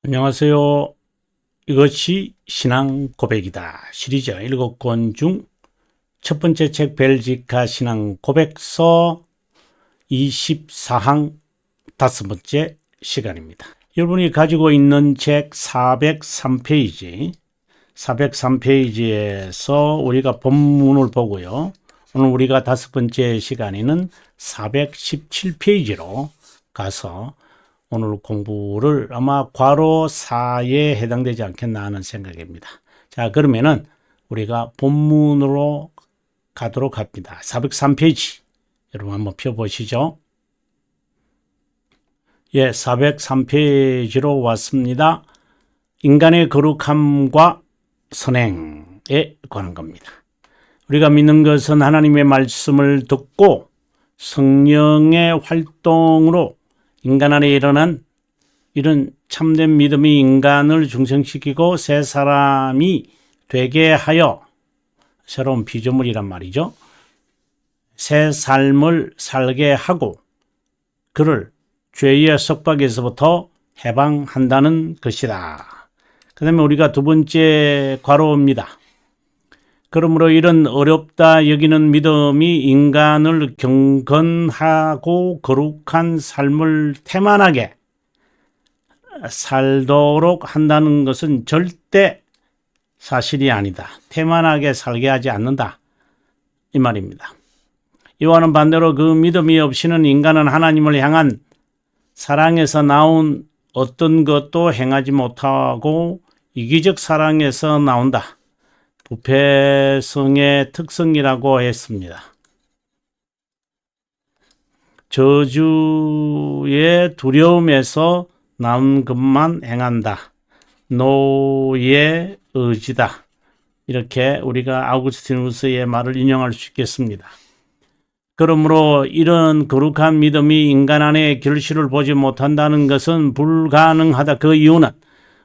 안녕하세요. 이것이 신앙 고백이다. 시리즈 7권 중 첫 번째 책 벨지카 신앙 고백서 24항 5번째 시간입니다. 여러분이 가지고 있는 책 403페이지에서 우리가 본문을 보고요. 오늘 우리가 5번째 시간에는 417페이지로 가서 오늘 공부를 아마 괄호 4에 해당되지 않겠나 하는 생각입니다. 자, 그러면은 우리가 본문으로 가도록 합니다. 403페이지. 여러분 한번 펴보시죠. 예, 403페이지로 왔습니다. 인간의 거룩함과 선행에 관한 겁니다. 우리가 믿는 것은 하나님의 말씀을 듣고 성령의 활동으로 인간 안에 일어난 이런 참된 믿음이 인간을 중생시키고 새 사람이 되게 하여 새로운 피조물이란 말이죠. 새 삶을 살게 하고 그를 죄의 속박에서부터 해방한다는 것이다. 그 다음에 우리가 두 번째 괄호입니다. 그러므로 이런 어렵다 여기는 믿음이 인간을 경건하고 거룩한 삶을 태만하게 살도록 한다는 것은 절대 사실이 아니다. 태만하게 살게 하지 않는다. 이 말입니다. 이와는 반대로 그 믿음이 없이는 인간은 하나님을 향한 사랑에서 나온 어떤 것도 행하지 못하고 이기적 사랑에서 나온다. 부패성의 특성이라고 했습니다. 저주의 두려움에서 나온 것만 행한다. 노예 의지다. 이렇게 우리가 아우구스티누스의 말을 인용할 수 있겠습니다. 그러므로 이런 거룩한 믿음이 인간 안에 결실을 보지 못한다는 것은 불가능하다. 그 이유는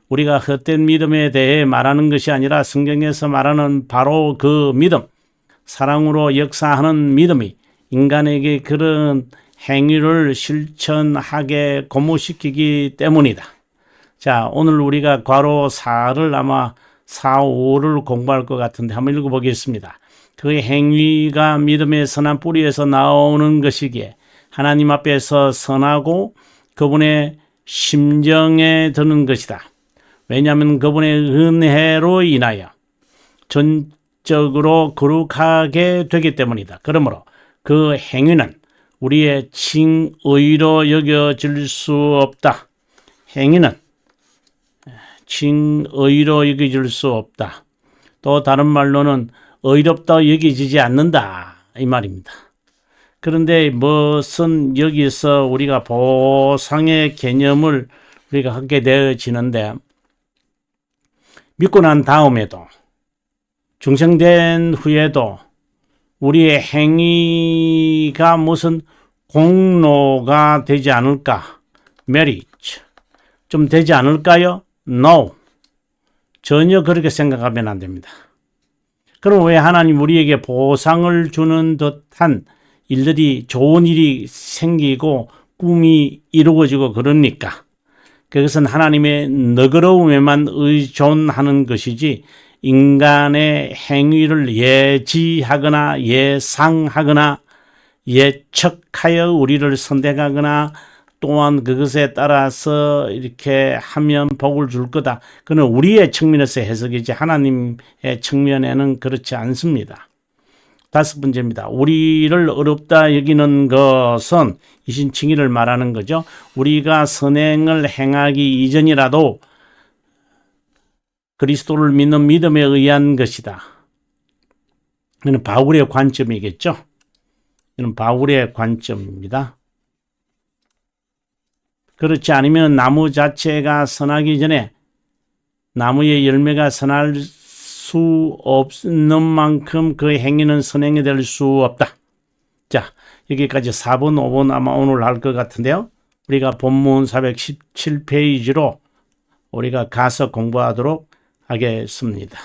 우리가 헛된 믿음에 대해 말하는 것이 아니라 성경에서 말하는 바로 그 믿음, 사랑으로 역사하는 믿음이 인간에게 그런 행위를 실천하게 고무시키기 때문이다. 자, 오늘 우리가 괄호 4를 아마 4, 5를 공부할 것 같은데 한번 읽어보겠습니다. 그 행위가 믿음의 선한 뿌리에서 나오는 것이기에 하나님 앞에서 선하고 그분의 심정에 드는 것이다. 왜냐하면 그분의 은혜로 인하여 전적으로 거룩하게 되기 때문이다. 그러므로 그 행위는 우리의 칭의로 여겨질 수 없다. 행위는 칭의로 여겨질 수 없다. 또 다른 말로는 의롭다 여겨지지 않는다. 이 말입니다. 그런데 무슨 여기서 우리가 보상의 개념을 우리가 하게 되어지는데 믿고 난 다음에도 중생된 후에도 우리의 행위가 무슨 공로가 되지 않을까? merit 좀 되지 않을까요? No. 전혀 그렇게 생각하면 안 됩니다. 그럼 왜 하나님 우리에게 보상을 주는 듯한 일들이 좋은 일이 생기고 꿈이 이루어지고 그럽니까? 그것은 하나님의 너그러움에만 의존하는 것이지 인간의 행위를 예지하거나 예상하거나 예측하여 우리를 선택하거나 또한 그것에 따라서 이렇게 하면 복을 줄 거다. 그는 우리의 측면에서 해석이지 하나님의 측면에는 그렇지 않습니다. 5번째입니다. 우리를 어렵다 여기는 것은 이신칭의를 말하는 거죠. 우리가 선행을 행하기 이전이라도 그리스도를 믿는 믿음에 의한 것이다. 이는 바울의 관점이겠죠. 이는 바울의 관점입니다. 그렇지 않으면 나무 자체가 선하기 전에 나무의 열매가 선할 수 없는 만큼 그 행위는 선행이 될 수 없다. 자, 여기까지 4번, 5번 아마 오늘 할 것 같은데요. 우리가 본문 417페이지로 우리가 가서 공부하도록 하겠습니다.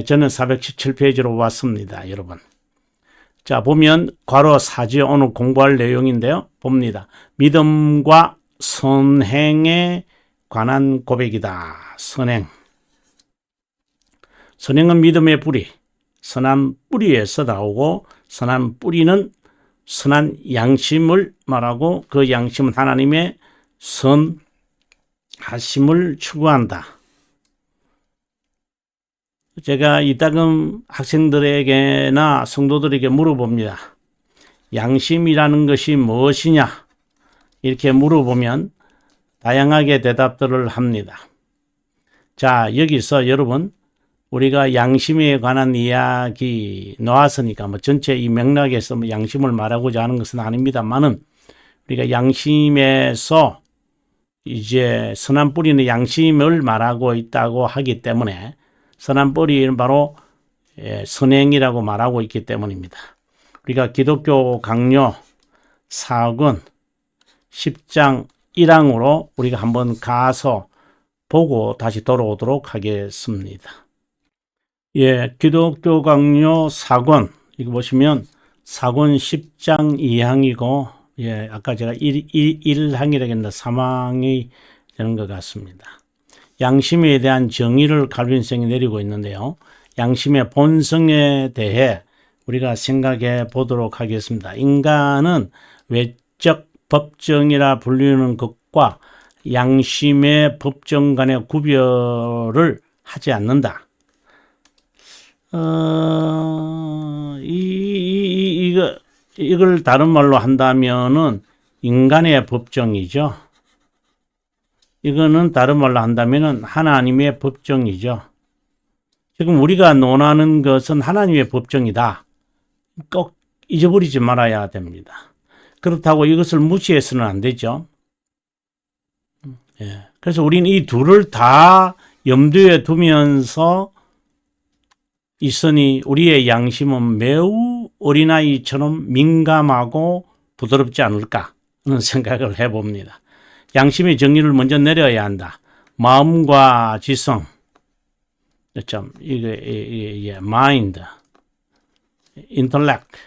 저는 417페이지로 왔습니다, 여러분. 자, 보면 괄호 4지 오늘 공부할 내용인데요. 봅니다. 믿음과 선행에 관한 고백이다. 선행. 선행은 믿음의 뿌리, 선한 뿌리에서 나오고 선한 뿌리는 선한 양심을 말하고 그 양심은 하나님의 선하심을 추구한다. 제가 이따금 학생들에게나 성도들에게 물어봅니다. 양심이라는 것이 무엇이냐? 이렇게 물어보면 다양하게 대답들을 합니다. 자, 여기서 여러분 우리가 양심에 관한 이야기 놓았으니까 전체 이 맥락에서 양심을 말하고자 하는 것은 아닙니다만은 우리가 양심에서 이제 선한 뿌리는 양심을 말하고 있다고 하기 때문에 선한 뿌리는 바로 선행이라고 말하고 있기 때문입니다. 우리가 기독교 강요 4권 10장 1항으로 우리가 한번 가서 보고 다시 돌아오도록 하겠습니다. 기독교 강요 4권 이거 보시면 4권 10장 2항이고 아까 제가 1항이라고 했는데 3항이 되는 것 같습니다. 양심에 대한 정의를 칼빈생이 내리고 있는데요. 양심의 본성에 대해 우리가 생각해 보도록 하겠습니다. 인간은 외적 법정이라 불리는 것과 양심의 법정 간의 구별을 하지 않는다. 이걸 다른 말로 한다면은 인간의 법정이죠. 이거는 다른 말로 한다면은 하나님의 법정이죠. 지금 우리가 논하는 것은 하나님의 법정이다. 꼭 잊어버리지 말아야 됩니다. 그렇다고 이것을 무시해서는 안 되죠. 그래서 우리는 이 둘을 다 염두에 두면서 있으니 우리의 양심은 매우 어린아이처럼 민감하고 부드럽지 않을까 하는 생각을 해봅니다. 양심의 정의를 먼저 내려야 한다. 마음과 지성, mind, intellect.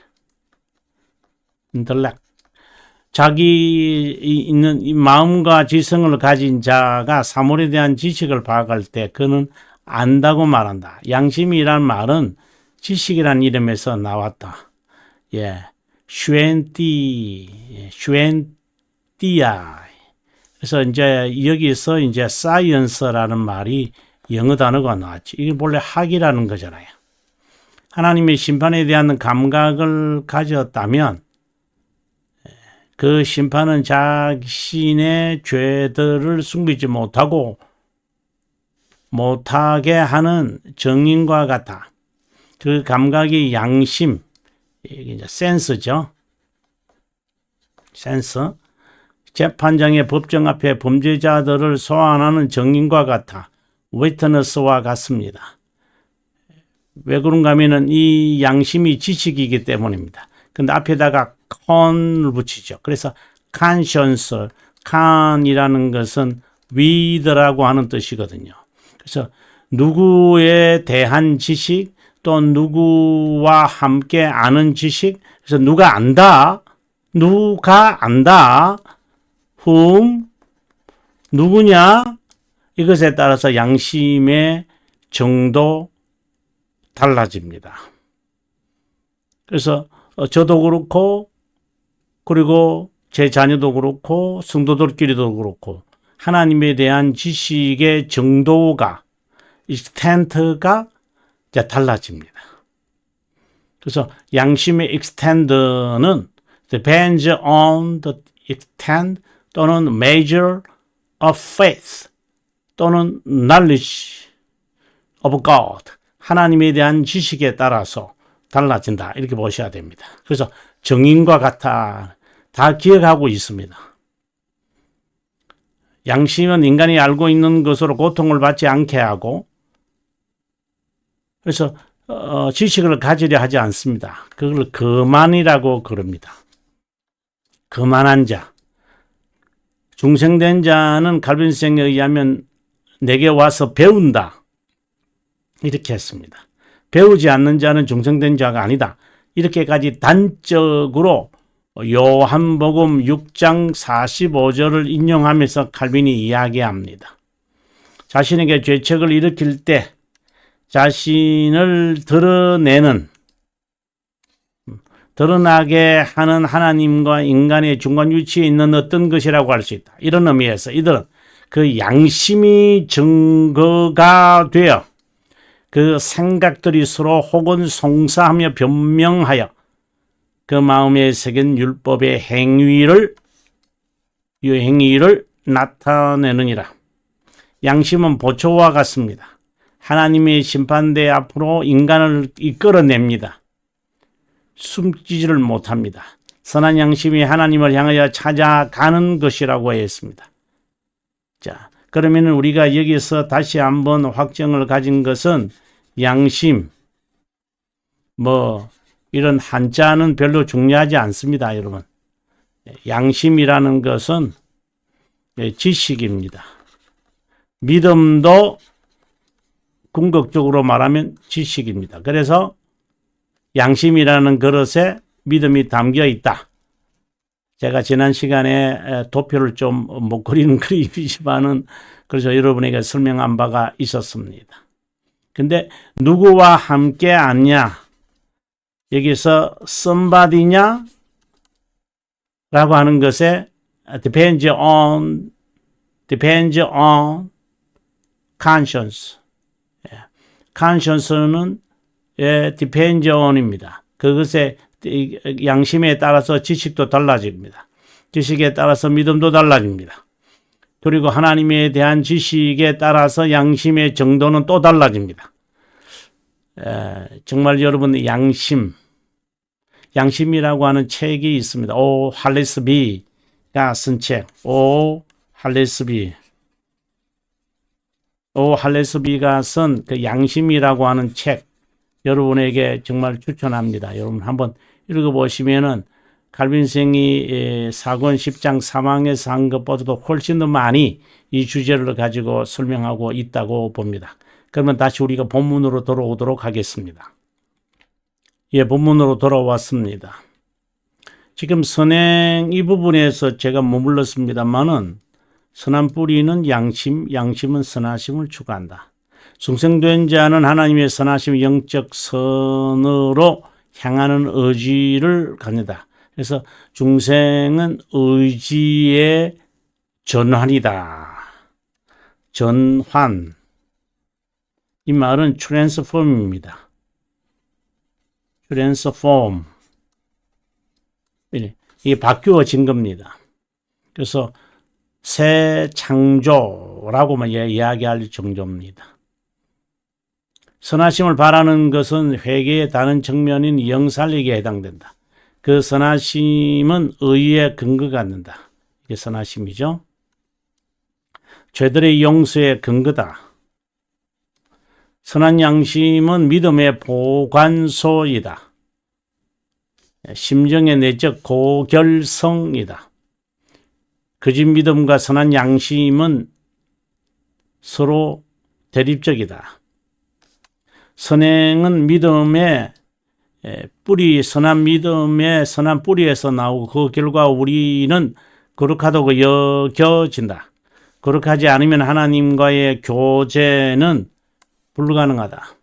자기 있는 이 마음과 지성을 가진 자가 사물에 대한 지식을 파악할 때 그는 안다고 말한다. 양심이란 말은 지식이란 이름에서 나왔다. 슈엔티아. 그래서 이제 여기서 이제 science라는 말이 영어 단어가 나왔지. 이게 본래 학이라는 거잖아요. 하나님의 심판에 대한 감각을 가졌다면 그 심판은 자신의 죄들을 숨기지 못하게 하는 정인과 같아. 그 감각이 양심, 이게 이제 센스죠. 센스. 재판장의 법정 앞에 범죄자들을 소환하는 정인과 같아. 위트너스와 같습니다. 왜 그런가 하면은 이 양심이 지식이기 때문입니다. 근데 앞에다가 con을 붙이죠. 그래서 conscience, con이라는 것은 with라고 하는 뜻이거든요. 그래서 누구에 대한 지식 또 누구와 함께 아는 지식, 그래서 누가 안다, whom, 누구냐, 이것에 따라서 양심의 정도 달라집니다. 그래서 저도 그렇고 그리고 제 자녀도 그렇고 성도들끼리도 그렇고 하나님에 대한 지식의 정도가 extent가 달라집니다. 그래서 양심의 extent는 depends on the extent 또는 measure of faith 또는 knowledge of God 하나님에 대한 지식에 따라서 달라진다. 이렇게 보셔야 됩니다. 그래서 정인과 같아 다 기억하고 있습니다. 양심은 인간이 알고 있는 것으로 고통을 받지 않게 하고 그래서 지식을 가지려 하지 않습니다. 그걸 거만이라고 그럽니다. 거만한 자. 중생된 자는 칼빈생에 의하면 내게 와서 배운다. 이렇게 했습니다. 배우지 않는 자는 중생된 자가 아니다. 이렇게까지 단적으로 요한복음 6장 45절을 인용하면서 칼빈이 이야기합니다. 자신에게 죄책을 일으킬 때 자신을 드러나게 하는 하나님과 인간의 중간 위치에 있는 어떤 것이라고 할 수 있다. 이런 의미에서 이들은 그 양심이 증거가 되어 그 생각들이 서로 혹은 송사하며 변명하여 그 마음에 새긴 율법의 행위를 나타내느니라. 양심은 보초와 같습니다. 하나님의 심판대 앞으로 인간을 이끌어냅니다. 숨지지를 못합니다. 선한 양심이 하나님을 향하여 찾아가는 것이라고 했습니다. 자, 그러면 우리가 여기서 다시 한번 확정을 가진 것은 양심, 이런 한자는 별로 중요하지 않습니다, 여러분. 양심이라는 것은 지식입니다. 믿음도 궁극적으로 말하면 지식입니다. 그래서 양심이라는 그릇에 믿음이 담겨 있다. 제가 지난 시간에 도표를 좀 못 그리는 그림이지만은 그래서 여러분에게 설명한 바가 있었습니다. 근데 누구와 함께 앉냐? 여기서 somebody냐? 라고 하는 것에 depends on conscience. conscience는 depends on입니다. 그것의 양심에 따라서 지식도 달라집니다. 지식에 따라서 믿음도 달라집니다. 그리고 하나님에 대한 지식에 따라서 양심의 정도는 또 달라집니다. 정말 여러분 양심이라고 하는 책이 있습니다. 오 할리스비가 쓴 책. 오 할리스비가 쓴 그 양심이라고 하는 책 여러분에게 정말 추천합니다. 여러분 한번 읽어보시면은 칼빈생이 사권 10장 사망에서 한 것보다도 훨씬 더 많이 이 주제를 가지고 설명하고 있다고 봅니다. 그러면 다시 우리가 본문으로 돌아오도록 하겠습니다. 본문으로 돌아왔습니다. 지금 선행 이 부분에서 제가 머물렀습니다만은 선한 뿌리는 양심은 선하심을 추구한다. 중생된 자는 하나님의 선하심 영적 선으로 향하는 의지를 갖는다. 그래서 중생은 의지의 전환이다. 전환. 이 말은 트랜스폼입니다. 트랜스폼. 이게 바뀌어진 겁니다. 그래서 새 창조라고만 이야기할 정도입니다. 선하심을 바라는 것은 회개의 다른 측면인 영살리기에 해당된다. 그 선하심은 의의 근거가 갖는다. 이게 선하심이죠. 죄들의 용서의 근거다. 선한 양심은 믿음의 보관소이다. 심정의 내적 고결성이다. 거짓 믿음과 선한 양심은 서로 대립적이다. 선행은 믿음의 뿌리, 선한 믿음의 선한 뿌리에서 나오고 그 결과 우리는 거룩하다고 여겨진다. 거룩하지 않으면 하나님과의 교제는 불가능하다.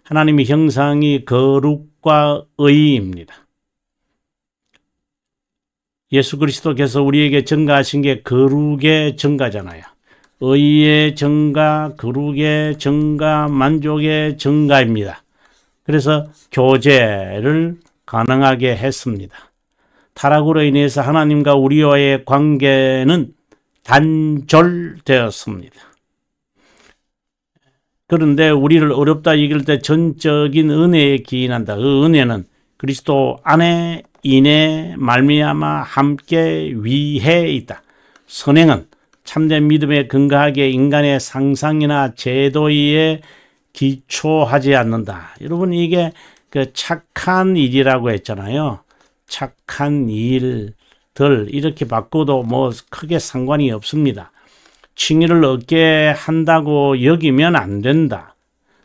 하나님의 형상이 거룩과 의입니다. 예수 그리스도께서 우리에게 증가하신 게 거룩의 증가잖아요. 의의 증가, 거룩의 증가, 만족의 증가입니다. 그래서 교제를 가능하게 했습니다. 타락으로 인해서 하나님과 우리와의 관계는 단절되었습니다. 그런데 우리를 어렵다 이길 때 전적인 은혜에 기인한다. 그 은혜는 그리스도 안에 인에 말미암아 함께 위해 있다. 선행은 참된 믿음에 근거하게 인간의 상상이나 제도에 기초하지 않는다. 여러분 이게 그 착한 일이라고 했잖아요. 착한 일들 이렇게 바꿔도 뭐 크게 상관이 없습니다. 칭의를 얻게 한다고 여기면 안 된다.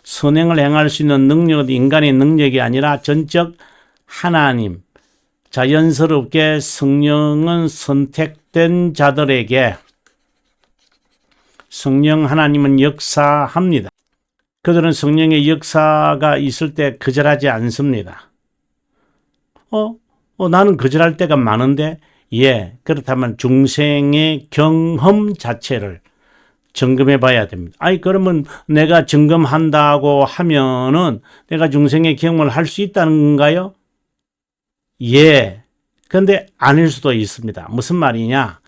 선행을 행할 수 있는 능력은 인간의 능력이 아니라 전적 하나님, 자연스럽게 성령은 선택된 자들에게 성령 하나님은 역사합니다. 그들은 성령의 역사가 있을 때 거절하지 않습니다. 나는 거절할 때가 많은데, 예, 그렇다면 중생의 경험 자체를 점검해 봐야 됩니다. 그러면 내가 점검한다고 하면은 내가 중생의 경험을 할 수 있다는 건가요? 예. 근데 아닐 수도 있습니다. 무슨 말이냐?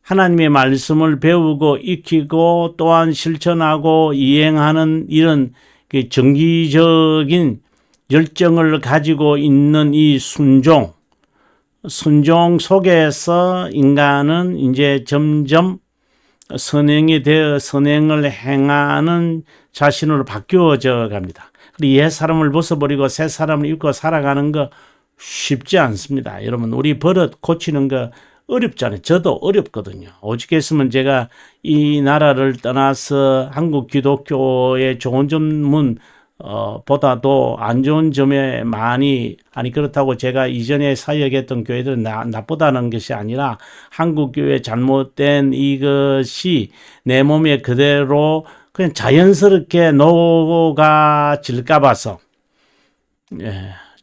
하나님의 말씀을 배우고 익히고 또한 실천하고 이행하는 이런 정기적인 열정을 가지고 있는 이 순종 속에서 인간은 이제 점점 선행이 되어 선행을 행하는 자신으로 바뀌어져 갑니다. 옛 사람을 벗어버리고 새 사람을 입고 살아가는 거 쉽지 않습니다. 여러분, 우리 버릇 고치는 거 어렵잖아요. 저도 어렵거든요. 오죽했으면 제가 이 나라를 떠나서 한국 기독교의 좋은 점은 보다도 안 좋은 점에 많이, 그렇다고 제가 이전에 사역했던 교회들은 나쁘다는 것이 아니라 한국 교회 잘못된 이것이 내 몸에 그대로 그냥 자연스럽게 녹아질까 봐서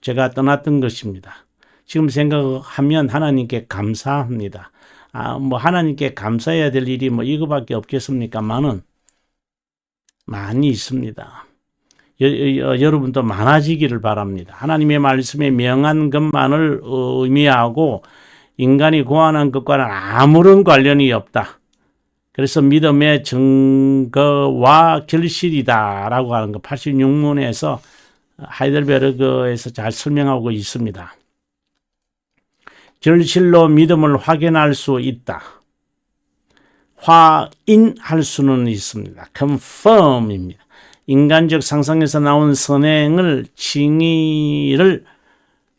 제가 떠났던 것입니다. 지금 생각하면 하나님께 감사합니다. 하나님께 감사해야 될 일이 이거밖에 없겠습니까만은 많이 있습니다. 여러분도 많아지기를 바랍니다. 하나님의 말씀에 명한 것만을 의미하고 인간이 고안한 것과는 아무런 관련이 없다. 그래서 믿음의 증거와 결실이다라고 하는 거 86문에서 하이델베르그에서 잘 설명하고 있습니다. 결실로 믿음을 확인할 수 있다. 확인할 수는 있습니다. confirm입니다. 인간적 상상에서 나온 선행을 칭의를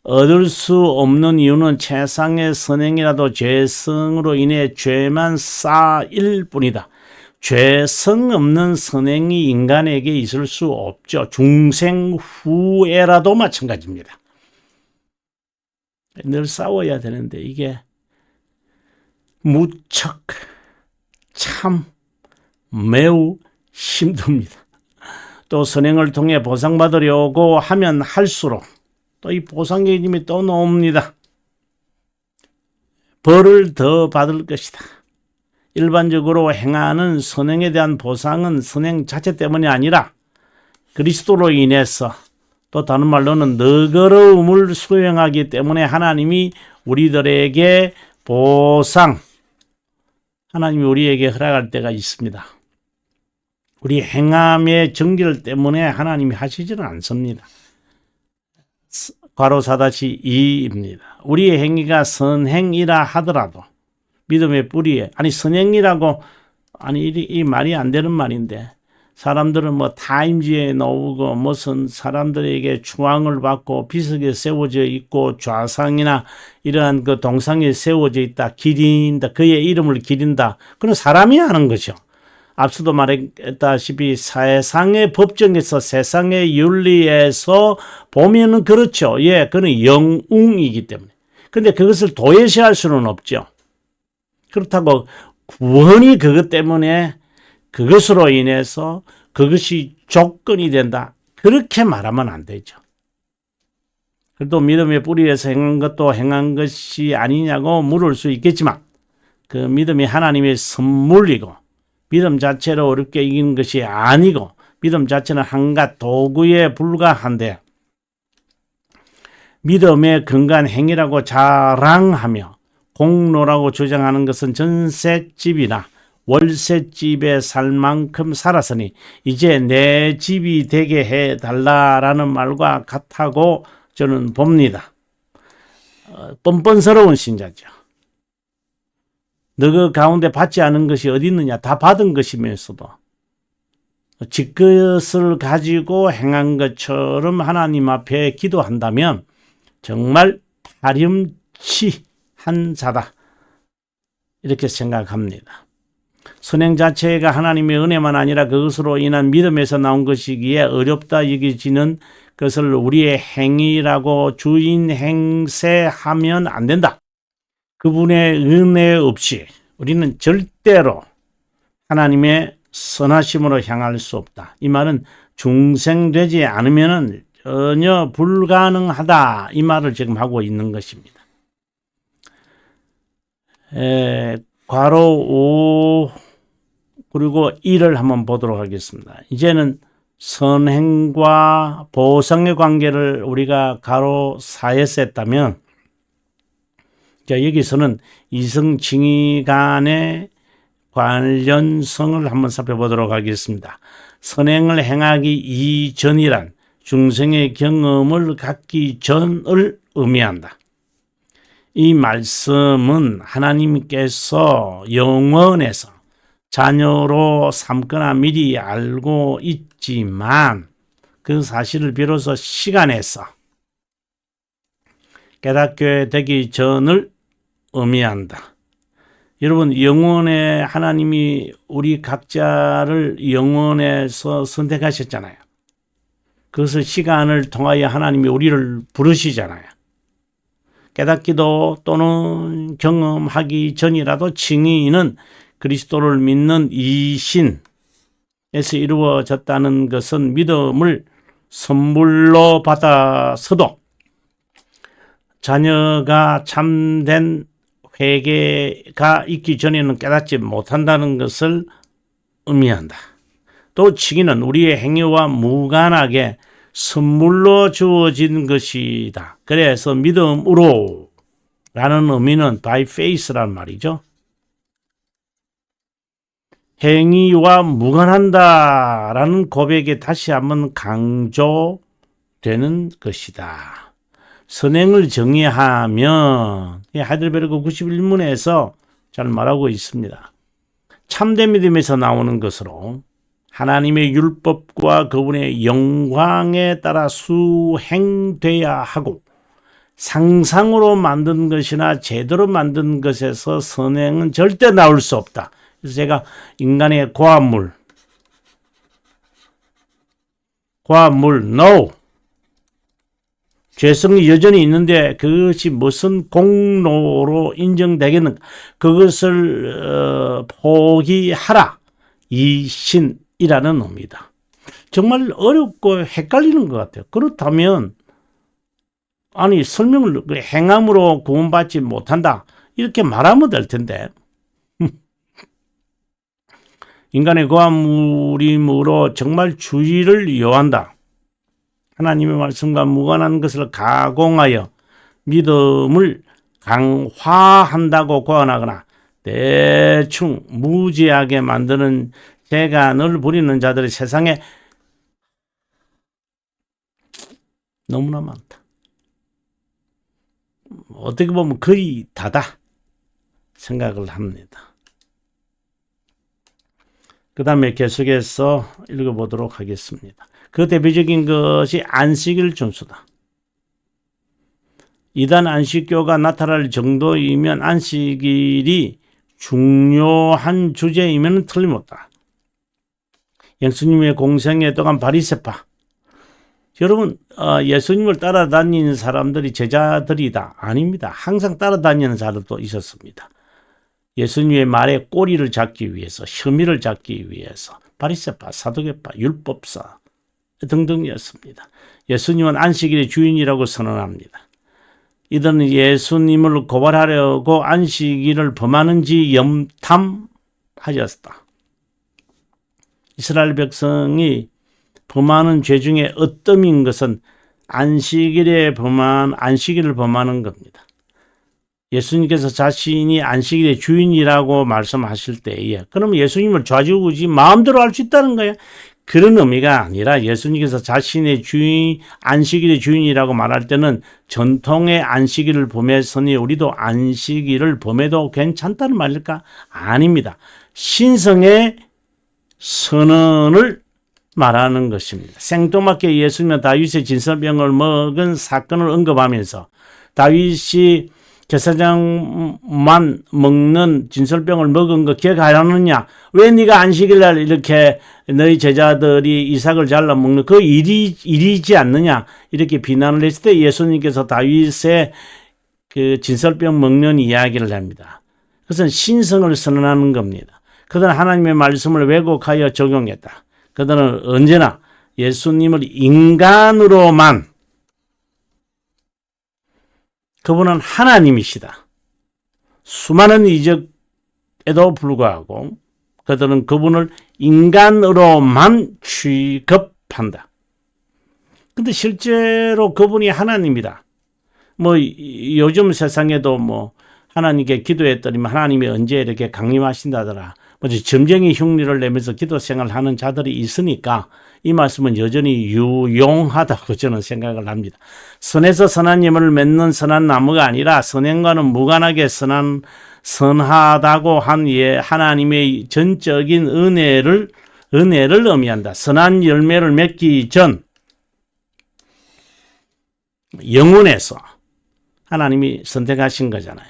얻을 수 없는 이유는 최상의 선행이라도 죄성으로 인해 죄만 쌓일 뿐이다. 죄성 없는 선행이 인간에게 있을 수 없죠. 중생 후에라도 마찬가지입니다. 늘 싸워야 되는데 이게 무척 참 매우 힘듭니다. 또 선행을 통해 보상받으려고 하면 할수록 또 이 보상의 힘이 또 나옵니다. 벌을 더 받을 것이다. 일반적으로 행하는 선행에 대한 보상은 선행 자체 때문이 아니라 그리스도로 인해서, 또 다른 말로는 너그러움을 수행하기 때문에 하나님이 우리들에게 하나님이 우리에게 허락할 때가 있습니다. 우리 행함의 정결 때문에 하나님이 하시지는 않습니다. 괄호 4-2입니다. 우리의 행위가 선행이라 하더라도 믿음의 뿌리에, 선행이라고, 이 말이 안 되는 말인데, 사람들은 타임지에 나오고 무슨 사람들에게 추앙을 받고 비석에 세워져 있고 좌상이나 이러한 그 동상에 세워져 있다, 기린다, 그의 이름을 기린다. 그건 사람이 하는 거죠. 앞서도 말했다시피 세상의 법정에서, 세상의 윤리에서 보면은 그렇죠. 예, 그건 영웅이기 때문에. 근데 그것을 도외시할 수는 없죠. 그렇다고 구원이 그것 때문에, 그것으로 인해서 그것이 조건이 된다, 그렇게 말하면 안 되죠. 그래도 믿음의 뿌리에서 행한 것도 행한 것이 아니냐고 물을 수 있겠지만, 그 믿음이 하나님의 선물이고 믿음 자체로 어렵게 이기는 것이 아니고 믿음 자체는 한갓 도구에 불과한데, 믿음의 근간 행위라고 자랑하며 공로라고 주장하는 것은 전셋집이나 월셋집에 살 만큼 살았으니 이제 내 집이 되게 해달라라는 말과 같다고 저는 봅니다. 뻔뻔스러운 신자죠. 너그 가운데 받지 않은 것이 어디 있느냐? 다 받은 것이면서도 지것을 가지고 행한 것처럼 하나님 앞에 기도한다면 정말 파렴치한 자다, 이렇게 생각합니다. 선행 자체가 하나님의 은혜만 아니라 그것으로 인한 믿음에서 나온 것이기에 어렵다 여겨지는 것을 우리의 행위라고 주인 행세하면 안 된다. 그분의 은혜 없이 우리는 절대로 하나님의 선하심으로 향할 수 없다. 이 말은 중생되지 않으면 전혀 불가능하다. 이 말을 지금 하고 있는 것입니다. 괄호 5 그리고 1을 한번 보도록 하겠습니다. 이제는 선행과 보상의 관계를 우리가 괄호 4에서 했다면, 자, 여기서는 이성칭의 간의 관련성을 한번 살펴보도록 하겠습니다. 선행을 행하기 이전이란 중생의 경험을 갖기 전을 의미한다. 이 말씀은 하나님께서 영원에서 자녀로 삼거나 미리 알고 있지만 그 사실을 비로소 시간에서 깨닫게 되기 전을 의미한다. 여러분, 영원에 하나님이 우리 각자를 영원에서 선택하셨잖아요. 그것을 시간을 통하여 하나님이 우리를 부르시잖아요. 깨닫기도 또는 경험하기 전이라도 칭의는 그리스도를 믿는 이신에서 이루어졌다는 것은 믿음을 선물로 받아서도 자녀가 참된 회개가 있기 전에는 깨닫지 못한다는 것을 의미한다. 또 칭의는 우리의 행위와 무관하게 선물로 주어진 것이다. 그래서 믿음으로 라는 의미는 by faith란 말이죠. 행위와 무관한다 라는 고백에 다시 한번 강조되는 것이다. 선행을 정의하면 하이델베르크 91문에서 잘 말하고 있습니다. 참된 믿음에서 나오는 것으로 하나님의 율법과 그분의 영광에 따라 수행돼야 하고, 상상으로 만든 것이나 제대로 만든 것에서 선행은 절대 나올 수 없다. 그래서 제가 인간의 고함물 no, 죄성이 여전히 있는데 그것이 무슨 공로로 인정되겠는가? 그것을 포기하라. 이신이라는 의미다. 정말 어렵고 헷갈리는 것 같아요. 그렇다면 아니 설명을 행함으로 구원받지 못한다 이렇게 말하면 될 텐데 인간의 고함물임으로 정말 주의를 요한다. 하나님의 말씀과 무관한 것을 가공하여 믿음을 강화한다고 고안하거나 대충 무지하게 만드는 재간을 부리는 자들이 세상에 너무나 많다. 어떻게 보면 거의 다다 생각을 합니다. 그 다음에 계속해서 읽어보도록 하겠습니다. 그 대표적인 것이 안식일 준수다. 이단 안식교가 나타날 정도이면 안식일이 중요한 주제이면 틀림없다. 예수님의 공생애 동안 바리새파. 여러분, 예수님을 따라다니는 사람들이 제자들이다. 아닙니다. 항상 따라다니는 사람도 있었습니다. 예수님의 말에 꼬리를 잡기 위해서, 혐의를 잡기 위해서 바리새파, 사두개파, 율법사 등등이었습니다. 예수님은 안식일의 주인이라고 선언합니다. 이들은 예수님을 고발하려고 안식일을 범하는지 염탐하였다. 이스라엘 백성이 범하는 죄 중에 어떠인 것은 안식일을 범하는 겁니다. 예수님께서 자신이 안식일의 주인이라고 말씀하실 때에 그러면 예수님을 좌지우지 마음대로 할 수 있다는 거예요. 그런 의미가 아니라 예수님께서 자신의 안식일의 주인이라고 말할 때는 전통의 안식일을 범했으니 우리도 안식일을 범해도 괜찮다는 말일까? 아닙니다. 신성의 선언을 말하는 것입니다. 생뚱맞게 예수님은 다윗의 진설병을 먹은 사건을 언급하면서 다윗이 제사장만 먹는 진설병을 먹은 거 기억하느냐? 왜 네가 안식일날 이렇게 너희 제자들이 이삭을 잘라 먹는 그 일이지 않느냐? 이렇게 비난을 했을 때 예수님께서 다윗의 그 진설병 먹는 이야기를 합니다. 그것은 신성을 선언하는 겁니다. 그들은 하나님의 말씀을 왜곡하여 적용했다. 그들은 언제나 예수님을 인간으로만, 그분은 하나님이시다. 수많은 이적에도 불구하고 그들은 그분을 인간으로만 취급한다. 근데 실제로 그분이 하나님이다. 뭐 요즘 세상에도 뭐 하나님께 기도했더니 하나님이 언제 이렇게 강림하신다더라. 뭐 점쟁이 흉내를 내면서 기도 생활하는 자들이 있으니까 이 말씀은 여전히 유용하다고 저는 생각을 합니다. 선에서 선한 열매를 맺는 선한 나무가 아니라 선행과는 무관하게 선하다고 한 하나님의 전적인 은혜를 의미한다. 선한 열매를 맺기 전 영혼에서 하나님이 선택하신 거잖아요.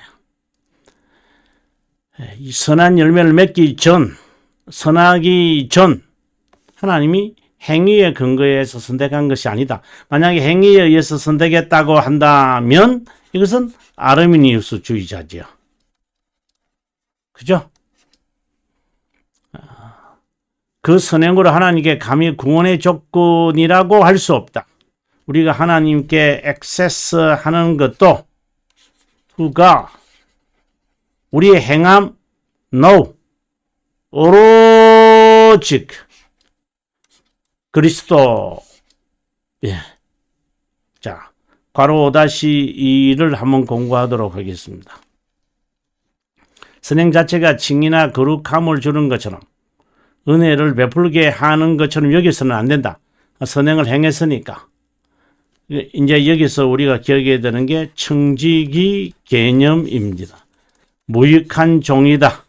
이 선한 열매를 맺기 전, 선하기 전 하나님이 행위에 근거해서 선택한 것이 아니다. 만약에 행위에 의해서 선택했다고 한다면 이것은 아르미니우스주의자지요. 그죠? 그 선행으로 하나님께 감히 구원의 조건이라고 할 수 없다. 우리가 하나님께 액세스하는 것도 그가 우리의 행함 no 오로지 그리스도. 예. 자, 괄호 5-2를 한번 공부하도록 하겠습니다. 선행 자체가 칭이나 거룩함을 주는 것처럼 은혜를 베풀게 하는 것처럼 여기서는 안 된다. 선행을 행했으니까. 이제 여기서 우리가 기억해야 되는 게 청지기 개념입니다. 무익한 종이다.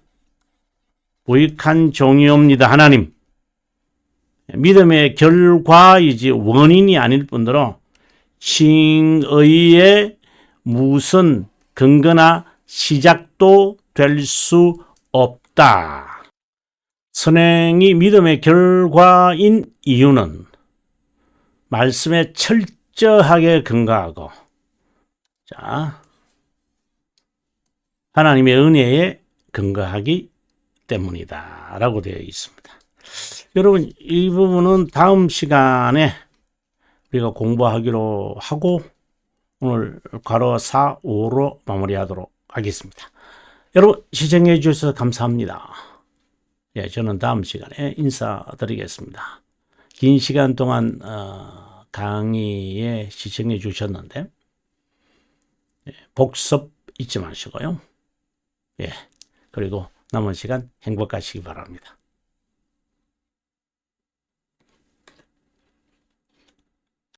무익한 종이옵니다. 하나님. 믿음의 결과이지 원인이 아닐 뿐더러 칭의의 무슨 근거나 시작도 될 수 없다. 선행이 믿음의 결과인 이유는 말씀에 철저하게 근거하고, 자, 하나님의 은혜에 근거하기 때문이다 라고 되어 있습니다. 여러분, 이 부분은 다음 시간에 우리가 공부하기로 하고 오늘 괄호 4, 5로 마무리하도록 하겠습니다. 여러분, 시청해 주셔서 감사합니다. 예, 저는 다음 시간에 인사드리겠습니다. 긴 시간 동안 강의에 시청해 주셨는데 복습 잊지 마시고요. 예, 그리고 남은 시간 행복하시기 바랍니다.